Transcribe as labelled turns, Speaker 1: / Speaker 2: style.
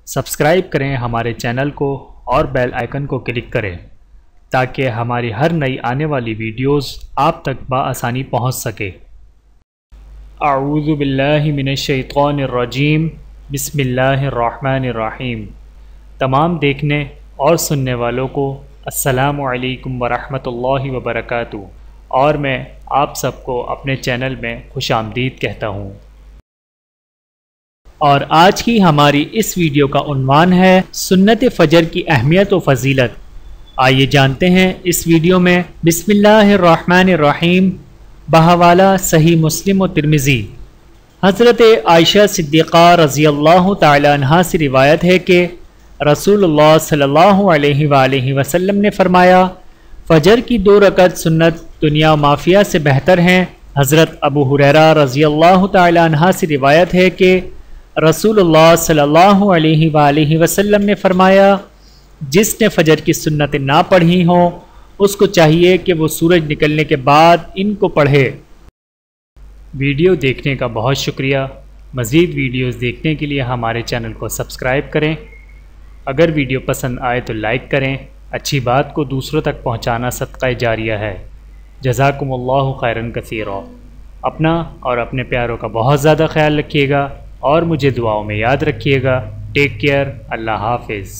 Speaker 1: Subscribe کریں ہمارے channel کو اور بیل آئیکن کو کلک کریں تاکہ ہماری ہر نئی آنے والی ویڈیوز آپ تک بآسانی پہنچ سکے۔ اعوذ باللہ من الشیطان الرجیم، بسم اللہ الرحمن الرحیم۔ تمام دیکھنے اور سننے والوں کو السلام علیکم ورحمۃ اللہ وبرکاتہ، اور میں آپ سب کو اپنے چینل میں خوش آمدید کہتا ہوں۔ اور آج کی ہماری اس ویڈیو کا عنوان ہے سنت فجر کی اہمیت و فضیلت۔ آئیے جانتے ہیں اس ویڈیو میں۔ بسم اللہ الرحمن الرحیم۔ بحوالہ صحیح مسلم و ترمذی، حضرت عائشہ صدیقہ رضی اللہ تعالی عنہا سے روایت ہے کہ رسول اللہ صلی اللہ علیہ وآلہ وسلم نے فرمایا، فجر کی 2 رکعت سنت دنیا و مافیہ سے بہتر ہیں۔ حضرت ابو ہریرہ رضی اللہ تعالی عنہ سے روایت ہے کہ رسول اللہ صلی اللہ علیہ وآلہ وسلم نے فرمایا، جس نے فجر کی سنتیں نہ پڑھی ہوں اس کو چاہیے کہ وہ سورج نکلنے کے بعد ان کو پڑھے۔ ویڈیو دیکھنے کا بہت شکریہ۔ مزید ویڈیوز دیکھنے کے لیے ہمارے چینل کو سبسکرائب کریں۔ اگر ویڈیو پسند آئے تو لائک کریں۔ اچھی بات کو دوسروں تک پہنچانا صدقہ جاریہ ہے۔ جزاکم اللہ خیرا کثیرا۔ اپنا اور اپنے پیاروں کا بہت زیادہ خیال رکھیے گا اور مجھے دعاؤں میں یاد رکھیے گا۔ Take care. اللہ حافظ۔